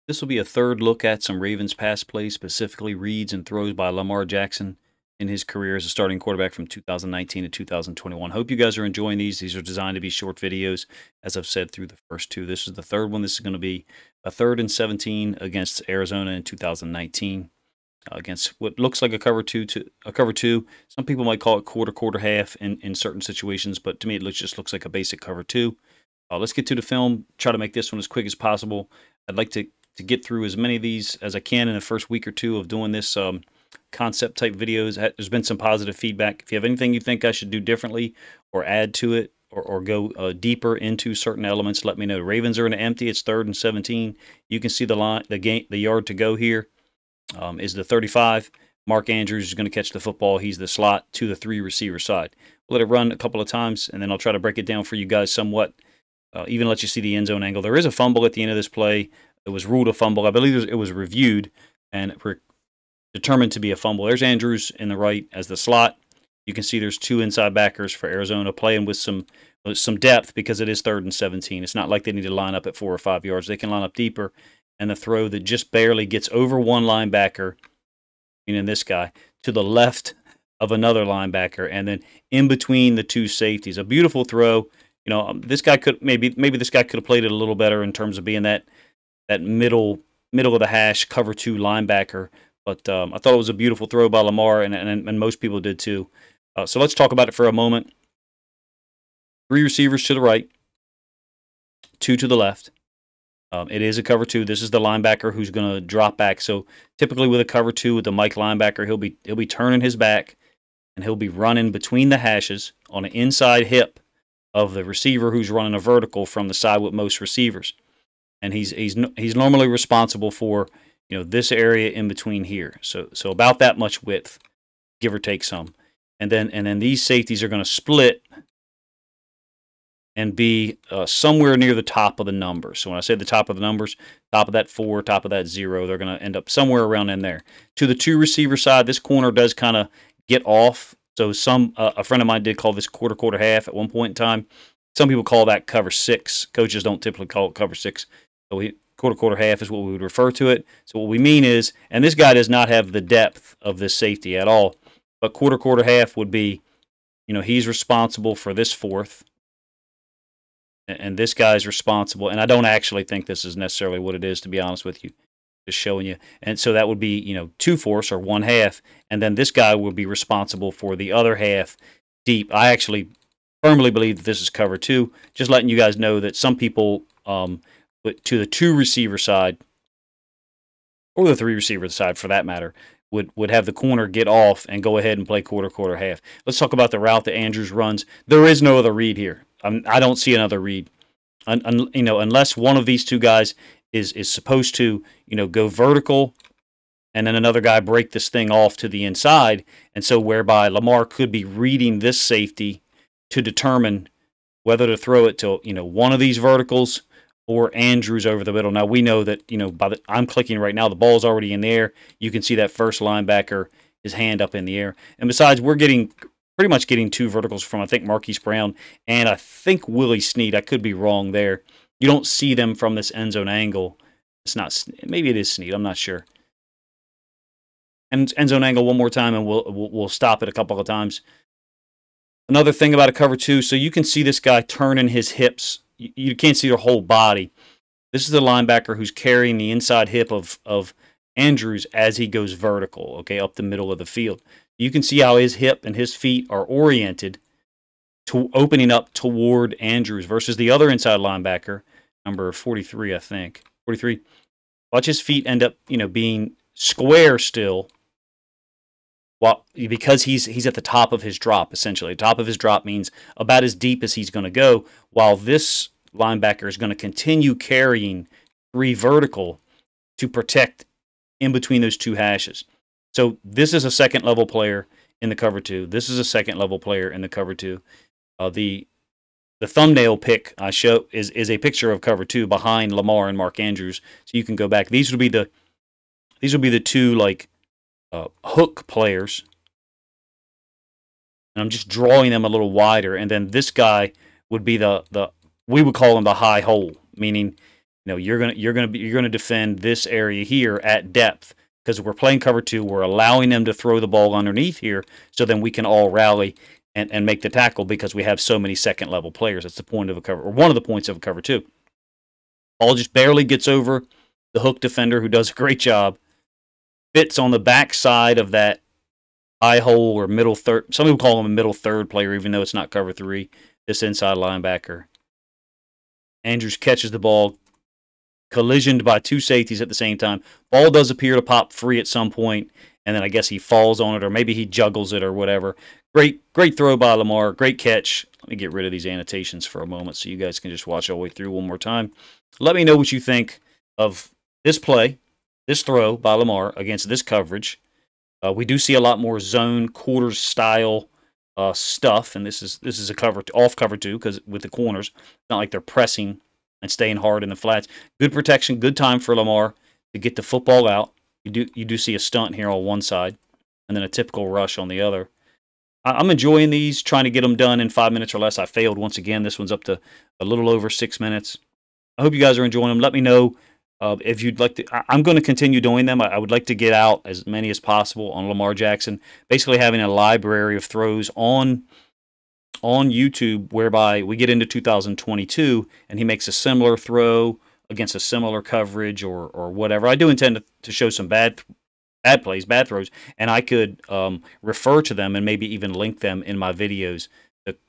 This will be a third look at some Ravens pass plays, specifically reads and throws by Lamar Jackson in his career as a starting quarterback from 2019 to 2021. Hope you guys are enjoying these. These are designed to be short videos, as I've said through the first two. This is the third one. This is going to be a 3rd and 17 against Arizona in 2019. Against what looks like a cover two. Some people might call it quarter half in certain situations, but to me it just looks like a basic cover two. Let's get to the film. Try to make this one as quick as possible. I'd like to get through as many of these as I can in the first week or two of doing this concept type videos. There's been some positive feedback. If you have anything you think I should do differently or add to it or go deeper into certain elements, let me know. Ravens are in the empty. It's 3rd and 17. You can see the line, the yard to go here is the 35. Mark Andrews is going to catch the football. He's the slot to the 3 receiver side. We'll let it run a couple of times, and then I'll try to break it down for you guys somewhat. Even let you see the end zone angle. There is a fumble at the end of this play. It was ruled a fumble. I believe it was reviewed and determined to be a fumble. There's Andrews in the right as the slot. You can see there's 2 inside backers for Arizona playing with some depth because it is 3rd and 17. It's not like they need to line up at 4 or 5 yards. They can line up deeper. And the throw that just barely gets over one linebacker, meaning this guy, to the left of another linebacker, and then in between the 2 safeties. A beautiful throw. You know, this guy could maybe this guy could have played it a little better in terms of being that middle of the hash cover 2 linebacker. But I thought it was a beautiful throw by Lamar, and most people did too. So let's talk about it for a moment. 3 receivers to the right, 2 to the left. It is a cover 2. This is the linebacker who's going to drop back. So typically with a cover 2 with the Mike linebacker, he'll be turning his back and he'll be running between the hashes on an inside hip of the receiver who's running a vertical from the side with most receivers. And he's normally responsible for, you know, this area in between here. So about that much width, give or take some. And then these safeties are going to split and be somewhere near the top of the numbers. So when I say the top of the numbers, top of that 4, top of that 0, they're going to end up somewhere around in there. To the 2 receiver side, this corner does kind of get off. So a friend of mine did call this quarter half at one point in time. Some people call that cover 6. Coaches don't typically call it cover 6. So quarter half is what we would refer to it. So what we mean is, and this guy does not have the depth of this safety at all, but quarter half would be, you know, he's responsible for this 4th. And this guy's responsible, and I don't actually think this is necessarily what it is, to be honest with you. Just showing you. And so that would be, you know, 2/4 or 1/2, and then this guy would be responsible for the other half deep. I actually firmly believe that this is cover 2. Just letting you guys know that some people, to the 2 receiver side, or the 3 receiver side for that matter, would have the corner get off and go ahead and play quarter half. Let's talk about the route that Andrews runs. There is no other read here. I don't see another read, you know, unless one of these 2 guys is supposed to, you know, go vertical, and then another guy break this thing off to the inside, and so whereby Lamar could be reading this safety to determine whether to throw it to, you know, one of these verticals or Andrews over the middle. Now we know that, you know, I'm clicking right now, the ball's already in the air. You can see that first linebacker, his hand up in the air, and besides, we're pretty much getting 2 verticals from, I think, Marquise Brown and I think Willie Snead. I could be wrong there. You don't see them from this end zone angle. It's not, maybe it is Snead. I'm not sure. And end zone angle one more time, and we'll stop it a couple of times. Another thing about a cover 2, so you can see this guy turning his hips. You can't see their whole body. This is the linebacker who's carrying the inside hip of Andrews as he goes vertical, okay, up the middle of the field. You can see how his hip and his feet are oriented to opening up toward Andrews versus the other inside linebacker, number 43, I think. 43. Watch his feet end up, you know, being square still, because he's at the top of his drop, essentially. The top of his drop means about as deep as he's going to go, while this linebacker is going to continue carrying 3 vertical to protect in between those 2 hashes. So this is a second-level player in the cover 2. This is a second-level player in the cover 2. The thumbnail pic I show is a picture of cover 2 behind Lamar and Mark Andrews. So you can go back. These would be the 2 like hook players, and I'm just drawing them a little wider. And then this guy would be we would call him the high hole, meaning You know, you're gonna defend this area here at depth because we're playing cover 2. We're allowing them to throw the ball underneath here, so then we can all rally and make the tackle because we have so many second level players. That's the point of a cover, or one of the points of a cover 2. Ball just barely gets over the hook defender, who does a great job. Fits on the back side of that eye hole or middle third. Some people call him a middle third player, even though it's not cover 3. This inside linebacker. Andrews catches the ball, collisioned by 2 safeties at the same time. Ball does appear to pop free at some point, and then I guess he falls on it, or maybe he juggles it or whatever. Great throw by Lamar. Great catch. Let me get rid of these annotations for a moment so you guys can just watch all the way through one more time. Let me know what you think of this play, this throw by Lamar against this coverage. We do see a lot more zone quarters style stuff, and this is a cover off cover 2 because with the corners, it's not like they're pressing and staying hard in the flats. Good protection, good time for Lamar to get the football out. You do see a stunt here on one side, and then a typical rush on the other. I'm enjoying these, trying to get them done in 5 minutes or less. I failed once again. This one's up to a little over 6 minutes. I hope you guys are enjoying them. Let me know if you'd like to. I'm going to continue doing them. I would like to get out as many as possible on Lamar Jackson. Basically having a library of throws on YouTube whereby we get into 2022 and he makes a similar throw against a similar coverage or whatever. I do intend to show some bad plays, bad throws, and I could refer to them and maybe even link them in my videos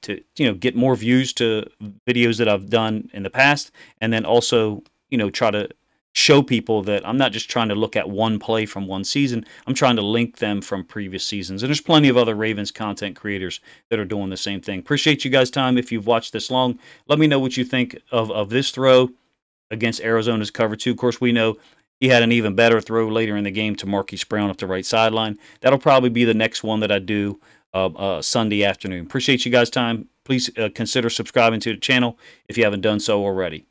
to get more views to videos that I've done in the past, and then also try to show people that I'm not just trying to look at one play from one season. I'm trying to link them from previous seasons, and there's plenty of other Ravens content creators that are doing the same thing. Appreciate you guys' time. If you've watched this long, let me know what you think of this throw against Arizona's cover 2. Of course, we know he had an even better throw later in the game to Marquise Brown up the right sideline. That'll probably be the next one that I do Sunday afternoon. Appreciate you guys' time. Please consider subscribing to the channel if you haven't done so already.